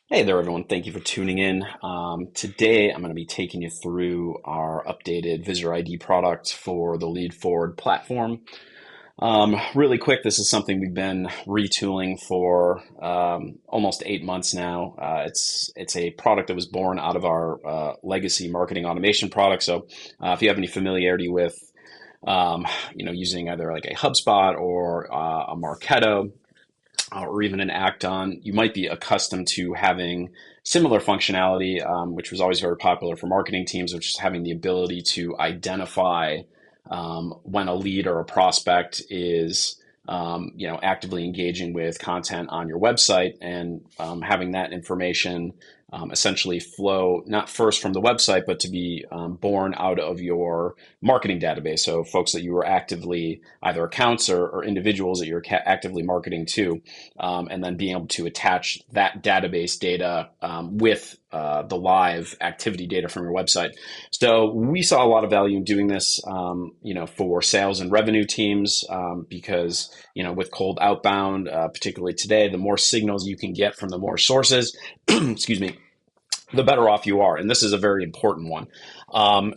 Hey there, everyone. Thank you for tuning in. Today, I'm going to be taking you through our updated Visitor ID product for the Lead Forward platform. Really quick, this is something we've been retooling for almost 8 months now. It's a product that was born out of our legacy marketing automation product. So, if you have any familiarity with, using either like a HubSpot or a Marketo, or even an Acton, you might be accustomed to having similar functionality, which was always very popular for marketing teams, which is having the ability to identify when a lead or a prospect is, actively engaging with content on your website and having that information essentially flow not first from the website, but to be born out of your marketing database. So folks that you were actively either accounts or individuals that you're actively marketing to, and then being able to attach that database data with the live activity data from your website. So we saw a lot of value in doing this, for sales and revenue teams, because with cold outbound, particularly today, the more signals you can get from the more sources, excuse me, the better off you are. And this is a very important one.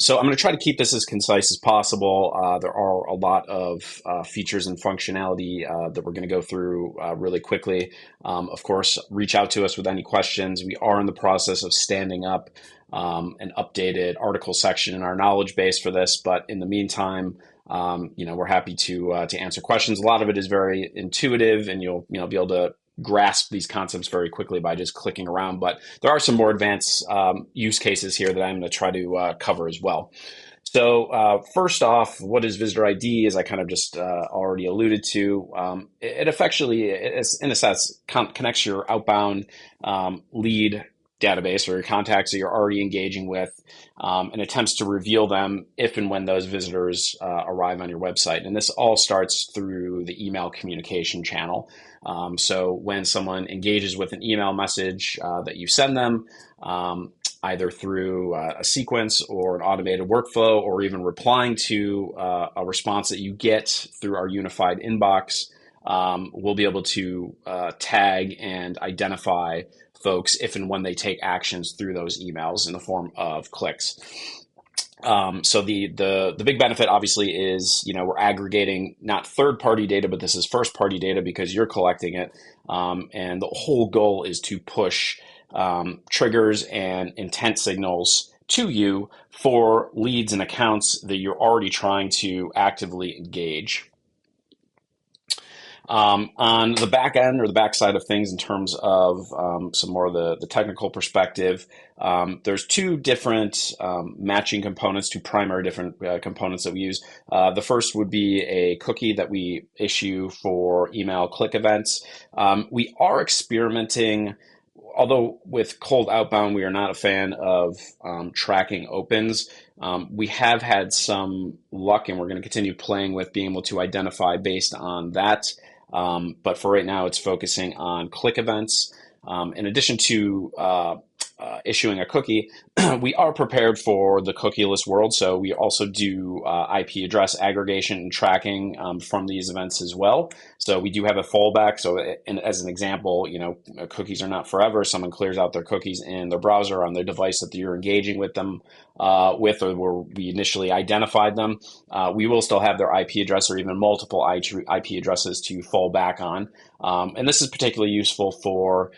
So I'm going to try to keep this as concise as possible. There are a lot of features and functionality that we're going to go through really quickly. Of course, reach out to us with any questions. We are in the process of standing up an updated article section in our knowledge base for this. But in the meantime, we're happy to answer questions. A lot of it is very intuitive, and you'll be able to grasp these concepts very quickly by just clicking around. But there are some more advanced use cases here that I'm going to try to cover as well. So first off, what is Visitor ID? As I kind of just already alluded to, it effectively, in a sense, connects your outbound lead database or your contacts that you're already engaging with, and attempts to reveal them if and when those visitors arrive on your website. And this all starts through the email communication channel. So when someone engages with an email message that you send them, either through a sequence or an automated workflow, or even replying to a response that you get through our unified inbox, we'll be able to tag and identify folks if and when they take actions through those emails in the form of clicks. So the big benefit obviously is, we're aggregating not third party data, but this is first party data because you're collecting it. And the whole goal is to push triggers and intent signals to you for leads and accounts that you're already trying to actively engage. On the back end or the back side of things, in terms of some more of the technical perspective, there's two different matching components, two primary different components that we use. The first would be a cookie that we issue for email click events. We are experimenting. Although with cold outbound, we are not a fan of tracking opens. We have had some luck, and we're going to continue playing with being able to identify based on that. But for right now, it's focusing on click events. In addition to issuing a cookie, we are prepared for the cookieless world. So we also do IP address aggregation and tracking from these events as well. So we do have a fallback. So as an example, cookies are not forever. Someone clears out their cookies in their browser on their device that you're engaging with them with, or where we initially identified them. We will still have their IP address or even multiple IP addresses to fall back on. And this is particularly useful for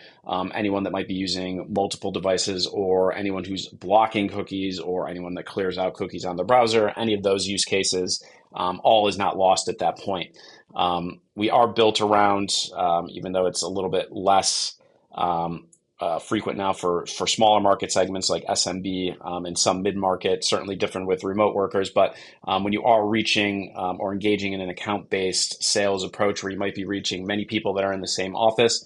anyone that might be using multiple devices, or anyone who's blocking cookies, or anyone that clears out cookies on the browser. Any of those use cases, all is not lost at that point. We are built around, even though it's a little bit less frequent now for smaller market segments like SMB and some mid-market, certainly different with remote workers. But when you are reaching or engaging in an account-based sales approach where you might be reaching many people that are in the same office,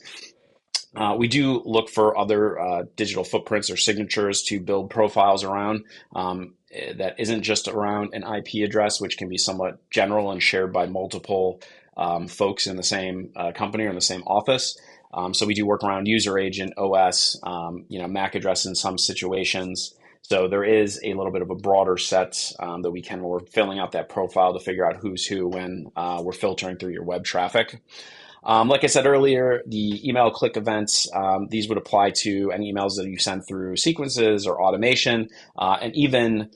we do look for other digital footprints or signatures to build profiles around. That isn't just around an IP address, which can be somewhat general and shared by multiple folks in the same company or in the same office. So we do work around user agent, OS, MAC address in some situations. So there is a little bit of a broader set that we're filling out that profile to figure out who's who when we're filtering through your web traffic. Like I said earlier, the email click events, these would apply to any emails that you send through sequences or automation, and even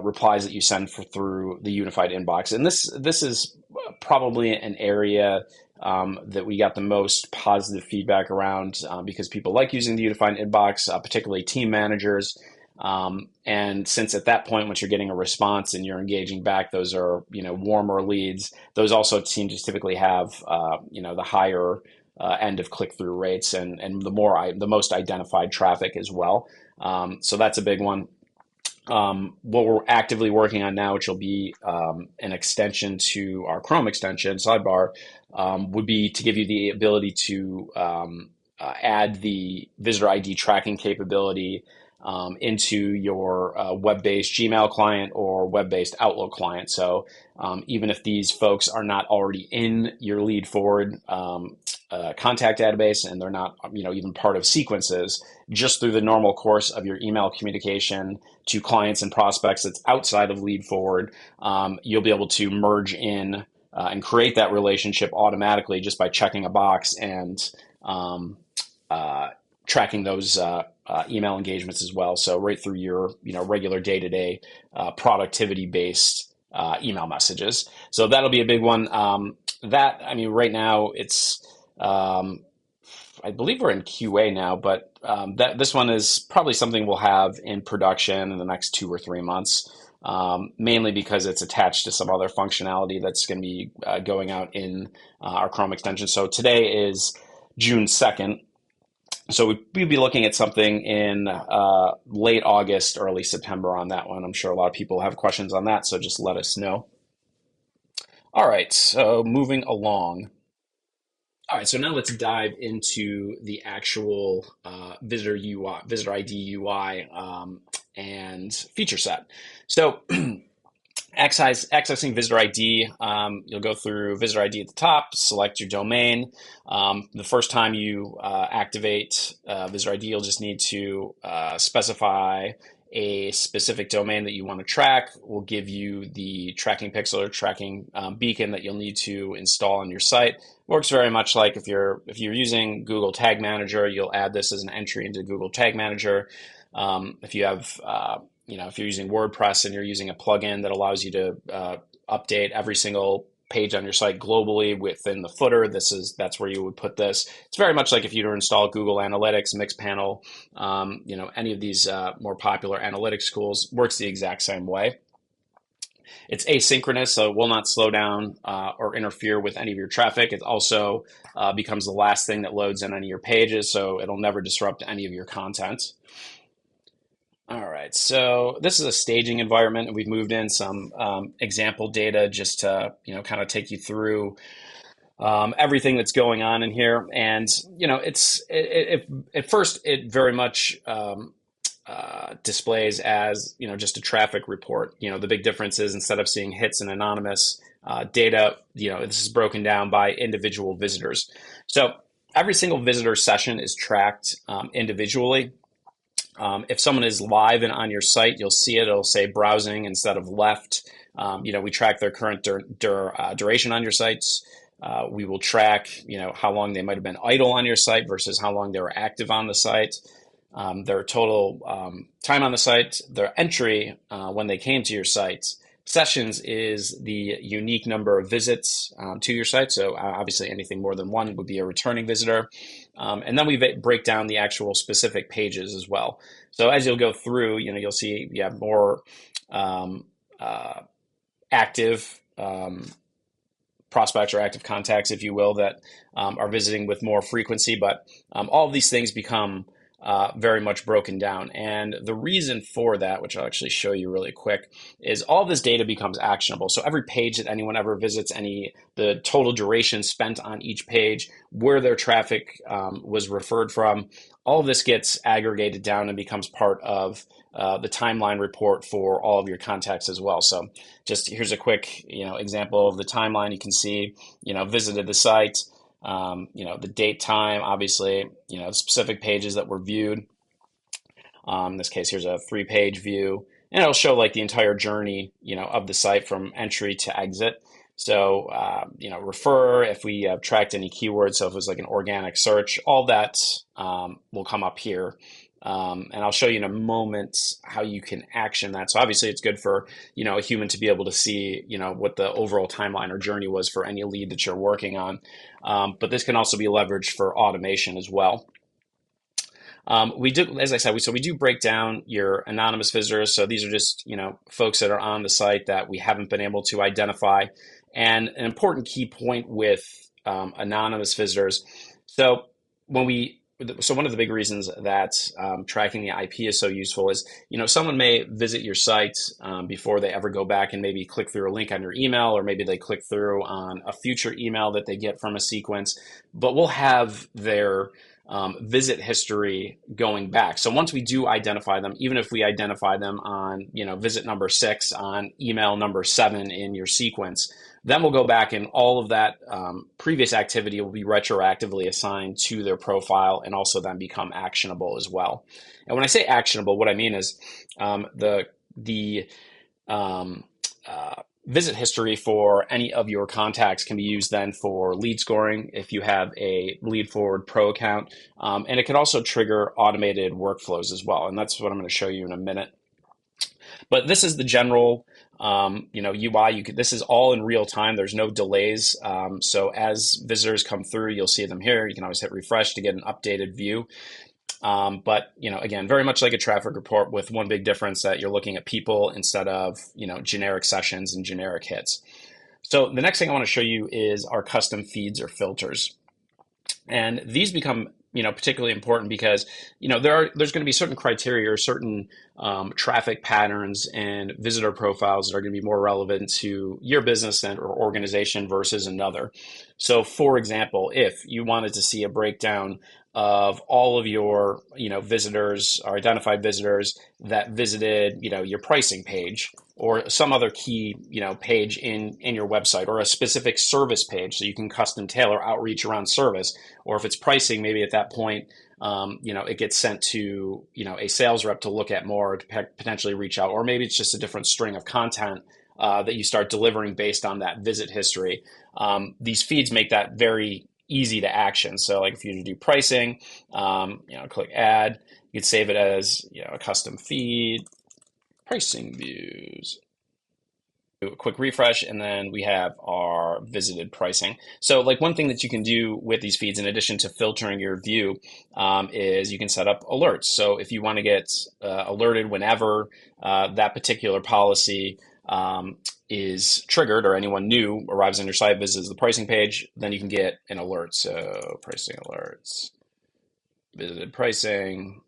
replies that you send through the unified inbox. And this is probably an area that we got the most positive feedback around because people like using the unified inbox, particularly team managers. And since at that point, once you're getting a response and you're engaging back, those are, warmer leads. Those also seem to typically have, the higher end of click-through rates and the most identified traffic as well. So that's a big one. What we're actively working on now, which will be an extension to our Chrome extension sidebar, would be to give you the ability to add the visitor ID tracking capability into your web-based Gmail client or web-based Outlook client. So even if these folks are not already in your lead forward contact database and they're not, even part of sequences, just through the normal course of your email communication to clients and prospects that's outside of lead forward, you'll be able to merge in and create that relationship automatically just by checking a box and tracking those email engagements as well. So right through your regular day-to-day productivity-based email messages. So that'll be a big one. Right now it's I believe we're in QA now, but this one is probably something we'll have in production in the next 2 or 3 months. Mainly because it's attached to some other functionality that's going to be going out in our Chrome extension. So today is June 2nd. So we'd be looking at something in late August, early September on that one. I'm sure a lot of people have questions on that, so just let us know. All right, so moving along. All right, so now let's dive into the actual visitor UI, visitor ID UI, and feature set. So accessing visitor ID, you'll go through visitor ID at the top, select your domain. The first time you activate visitor ID, you'll just need to specify a specific domain that you want to track. We'll give you the tracking pixel or tracking beacon that you'll need to install on your site. Works very much like if you're using Google Tag Manager, you'll add this as an entry into Google Tag Manager. If you have if you're using WordPress and you're using a plugin that allows you to update every single page on your site globally within the footer, that's where you would put this. It's very much like if you were to install Google Analytics, Mixpanel, any of these more popular analytics tools, works the exact same way. It's asynchronous, so it will not slow down or interfere with any of your traffic. It also becomes the last thing that loads in any of your pages, so it'll never disrupt any of your content. All right, so this is a staging environment, and we've moved in some example data just to kind of take you through everything that's going on in here. And at first it very much displays as just a traffic report. The big difference is instead of seeing hits and anonymous data, this is broken down by individual visitors. So every single visitor session is tracked individually. If someone is live and on your site, you'll see it. It'll say browsing instead of left. We track their current duration on your sites. We will track, how long they might have been idle on your site versus how long they were active on the site. Their total time on the site, their entry when they came to your site. Sessions is the unique number of visits to your site. So obviously anything more than one would be a returning visitor. And then we break down the actual specific pages as well. So as you'll go through, you'll see you have more active prospects or active contacts, if you will, that are visiting with more frequency. But all of these things become very much broken down. And the reason for that, which I'll actually show you really quick, is all this data becomes actionable. So every page that anyone ever visits, the total duration spent on each page, where their traffic was referred from, all of this gets aggregated down and becomes part of the timeline report for all of your contacts as well. So just here's a quick example of the timeline. You can see, visited the site, the date, time, obviously, specific pages that were viewed. In this case, here's a 3-page view, and it'll show like the entire journey, of the site from entry to exit. So, refer, if we tracked any keywords, so if it was like an organic search, all that will come up here. And I'll show you in a moment how you can action that. So obviously it's good for, a human to be able to see, what the overall timeline or journey was for any lead that you're working on. But this can also be leveraged for automation as well. We do, as I said, we do break down your anonymous visitors. So these are just, folks that are on the site that we haven't been able to identify. And an important key point with anonymous visitors. So when we, so one of the big reasons that tracking the IP is so useful is, someone may visit your site before they ever go back and maybe click through a link on your email, or maybe they click through on a future email that they get from a sequence, but we'll have their visit history going back. So once we do identify them, even if we identify them on, visit number 6 on email number 7 in your sequence, then we'll go back and all of that previous activity will be retroactively assigned to their profile and also then become actionable as well. And when I say actionable, what I mean is the visit history for any of your contacts can be used then for lead scoring if you have a Lead Forward Pro account. And it can also trigger automated workflows as well. And that's what I'm going to show you in a minute. But this is the general UI. This is all in real time. There's no delays. So as visitors come through, you'll see them here. You can always hit refresh to get an updated view. But, again, very much like a traffic report, with one big difference, that you're looking at people instead of, generic sessions and generic hits. So the next thing I want to show you is our custom feeds or filters. And these become, particularly important because, there's going to be certain criteria or certain traffic patterns and visitor profiles that are going to be more relevant to your business or organization versus another. So, for example, if you wanted to see a breakdown of all of your, visitors or identified visitors that visited, your pricing page or some other key, page in your website, or a specific service page, so you can custom tailor outreach around service. Or if it's pricing, maybe at that point, it gets sent to, a sales rep to look at more, to potentially reach out, or maybe it's just a different string of content that you start delivering based on that visit history. These feeds make that very easy to action. So like if you do pricing, click add, you could save it as, a custom feed, pricing views. Do a quick refresh, and then we have our visited pricing. So like one thing that you can do with these feeds, in addition to filtering your view, is you can set up alerts. So if you want to get alerted whenever that particular policy is triggered, or anyone new arrives on your site, visits the pricing page, then you can get an alert. So pricing alerts, visited pricing,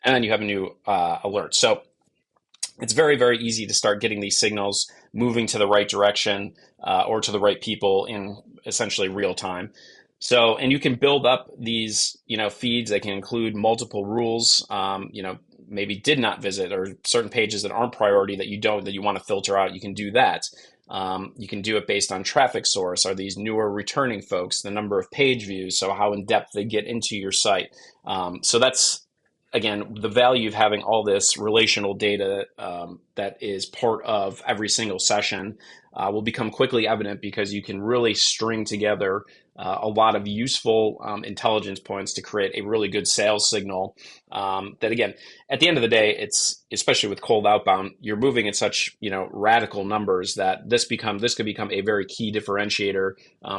and then you have a new alert. So it's very, very easy to start getting these signals moving to the right direction or to the right people in essentially real time. So, and you can build up these, feeds that can include multiple rules, maybe did not visit, or certain pages that aren't priority that you want to filter out. You can do that. You can do it based on traffic source. Are these newer returning folks? The number of page views, so how in depth they get into your site. So that's, again, the value of having all this relational data that is part of every single session will become quickly evident, because you can really string together a lot of useful intelligence points to create a really good sales signal. That, again, at the end of the day, it's, especially with cold outbound, you're moving at such radical numbers that this could become a very key differentiator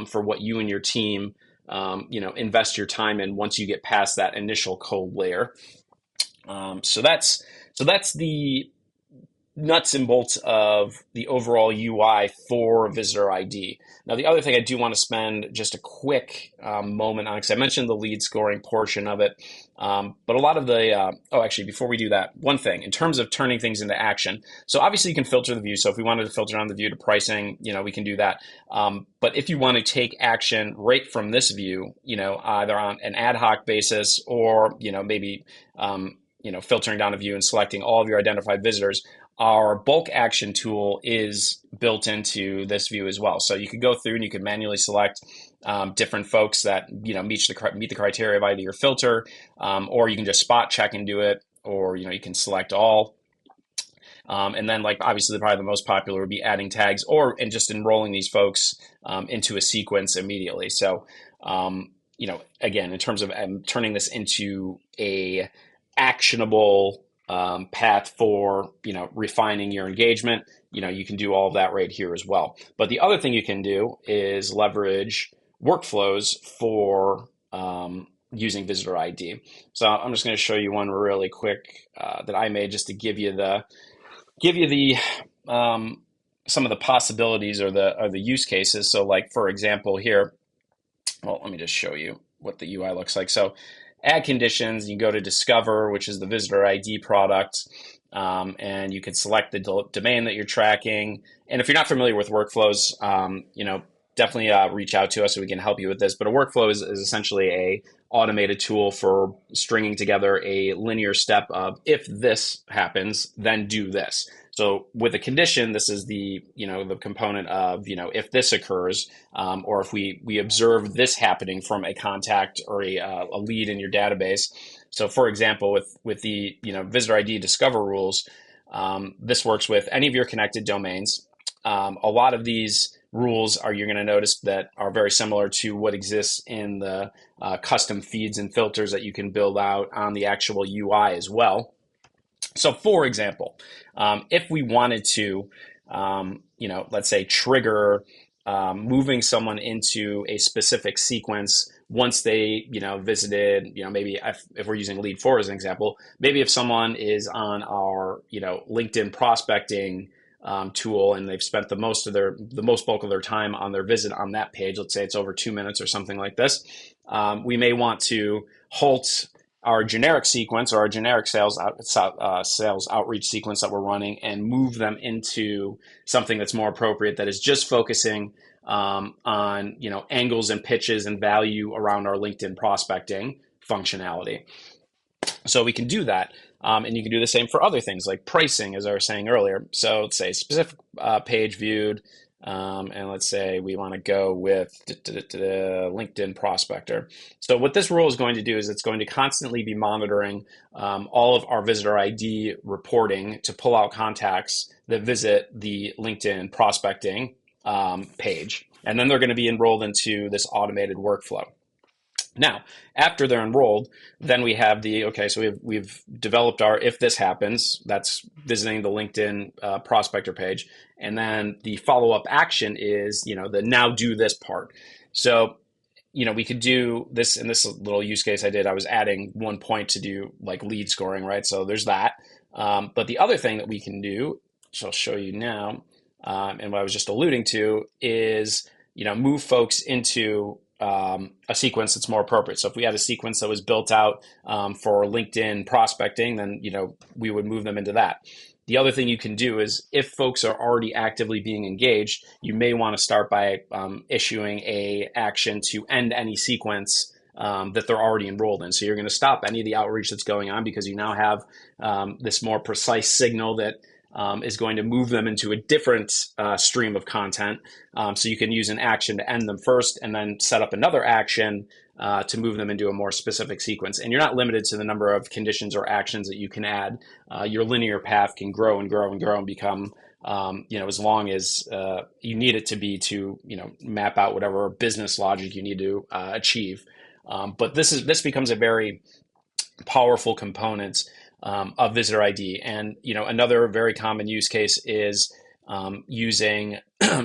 for what you and your team invest your time in once you get past that initial cold layer. So that's the nuts and bolts of the overall UI for Visitor ID. Now, the other thing I do want to spend just a quick moment on, because I mentioned the lead scoring portion of it, but a lot of the, actually, before we do that, one thing, in terms of turning things into action. So obviously you can filter the view. So if we wanted to filter on the view to pricing, we can do that. But if you want to take action right from this view, either on an ad hoc basis, or, maybe, filtering down a view and selecting all of your identified visitors, our bulk action tool is built into this view as well. So you could go through and you could manually select different folks that meet the criteria of either your filter, or you can just spot check and do it, or you can select all. And then like obviously probably the most popular would be adding tags and just enrolling these folks into a sequence immediately. So, again, in terms of turning this into a actionable path for, refining your engagement, you can do all of that right here as well. But the other thing you can do is leverage workflows for using visitor ID. So I'm just going to show you one really quick that I made just to give you the some of the possibilities or the use cases. So like for example here, well, let me just show you what the UI looks like. So add conditions, you go to Discover, which is the visitor ID product, and you can select the domain that you're tracking. And if you're not familiar with workflows, definitely reach out to us so we can help you with this. But a workflow is essentially a automated tool for stringing together a linear step of if this happens, then do this. So with a condition, this is the component of, if this occurs, or if we observe this happening from a contact or a lead in your database. So for example, with the, visitor ID discover rules, this works with any of your connected domains. A lot of these rules you're going to notice that are very similar to what exists in the custom feeds and filters that you can build out on the actual UI as well. So for example, if we wanted to, let's say trigger moving someone into a specific sequence once they, visited, maybe if we're using lead 4 as an example, maybe if someone is on our, LinkedIn prospecting tool and they've spent the most bulk of their time on their visit on that page, let's say it's over 2 minutes or something like this, we may want to halt our generic sequence or our generic sales outreach sequence that we're running and move them into something that's more appropriate, that is just focusing on angles and pitches and value around our LinkedIn prospecting functionality. So we can do that. And you can do the same for other things like pricing, as I was saying earlier. So let's say specific page viewed, and let's say we want to go with LinkedIn prospector. So what this rule is going to do is it's going to constantly be monitoring all of our visitor ID reporting to pull out contacts that visit the LinkedIn prospecting page. And then they're going to be enrolled into this automated workflow. Now, after they're enrolled, then we have so we've developed our if this happens, that's visiting the LinkedIn prospector page. And then the follow-up action is, the now do this part. So, we could do this in this little use case I was adding 1 point to do like lead scoring, right? So there's that. But the other thing that we can do, which I'll show you now, and what I was just alluding to is, move folks into a sequence that's more appropriate. So if we had a sequence that was built out for LinkedIn prospecting, then we would move them into that. The other thing you can do is if folks are already actively being engaged, you may want to start by issuing a action to end any sequence that they're already enrolled in. So you're going to stop any of the outreach that's going on because you now have this more precise signal that is going to move them into a different stream of content. So you can use an action to end them first and then set up another action to move them into a more specific sequence. And you're not limited to the number of conditions or actions that you can add. Your linear path can grow and grow and grow and become, as long as you need it to be to, map out whatever business logic you need to achieve. But this becomes a very powerful component of visitor ID. And, another very common use case is using,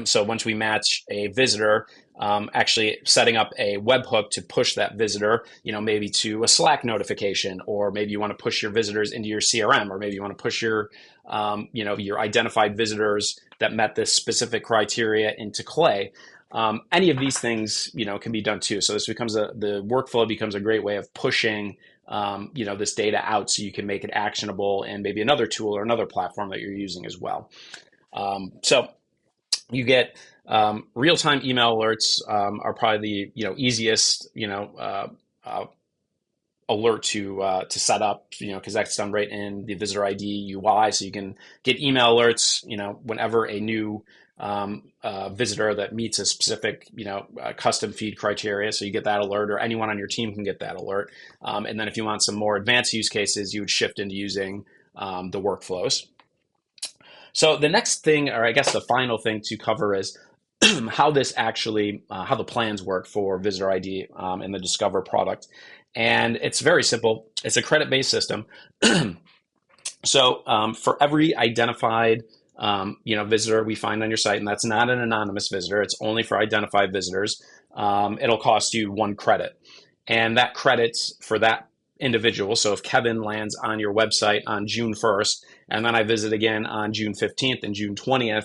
so once we match a visitor, actually setting up a webhook to push that visitor, maybe to a Slack notification, or maybe you want to push your visitors into your CRM, or maybe you want to push your, your identified visitors that met this specific criteria into Clay. Any of these things, can be done too. So this the workflow becomes a great way of pushing this data out so you can make it actionable and maybe another tool or another platform that you're using as well. So you get real-time email alerts are probably the easiest alert to set up, because that's done right in the visitor ID UI. So you can get email alerts, whenever a new visitor that meets a specific, custom feed criteria. So you get that alert, or anyone on your team can get that alert. And then if you want some more advanced use cases, you would shift into using the workflows. So the next thing, or I guess the final thing to cover is how this actually, how the plans work for Visitor ID and the Discover product. And it's very simple. It's a credit-based system. So for every identified visitor we find on your site, and that's not an anonymous visitor, it's only for identified visitors, it'll cost you 1 credit. And that credits for that individual. So if Kevin lands on your website on June 1st, and then I visit again on June 15th and June 20th,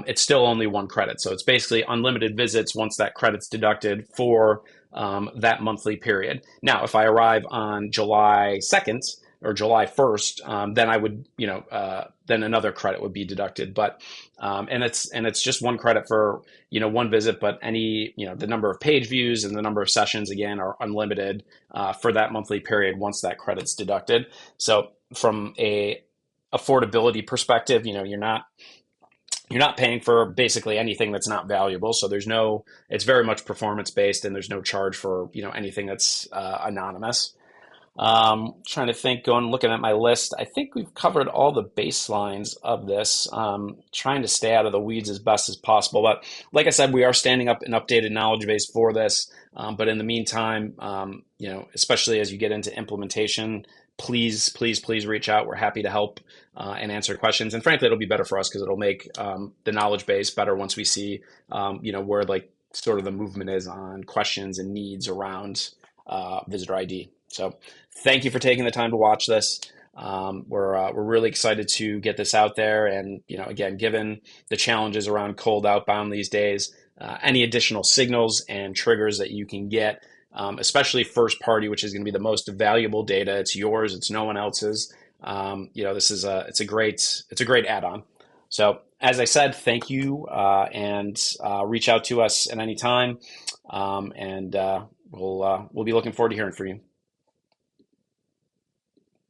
it's still only 1 credit. So it's basically unlimited visits once that credit's deducted for that monthly period. Now, if I arrive on July 2nd, or July 1st, then I would, then another credit would be deducted. But and it's just 1 credit for 1 visit, but the number of page views and the number of sessions again are unlimited for that monthly period once that credit's deducted. So from a affordability perspective, you're not paying for basically anything that's not valuable. So it's very much performance based, and there's no charge for anything that's anonymous. Trying to think, looking at my list, I think we've covered all the baselines of this. Trying to stay out of the weeds as best as possible. But like I said, we are standing up an updated knowledge base for this. But in the meantime, especially as you get into implementation, please, please, please reach out. We're happy to help and answer questions. And frankly, it'll be better for us because it'll make the knowledge base better once we see, where like sort of the movement is on questions and needs around Visitor ID. So thank you for taking the time to watch this. We're really excited to get this out there. And, again, given the challenges around cold outbound these days, any additional signals and triggers that you can get, especially first party, which is going to be the most valuable data. It's yours. It's no one else's. It's a great add-on. So as I said, thank you, and reach out to us at any time. And we'll be looking forward to hearing from you.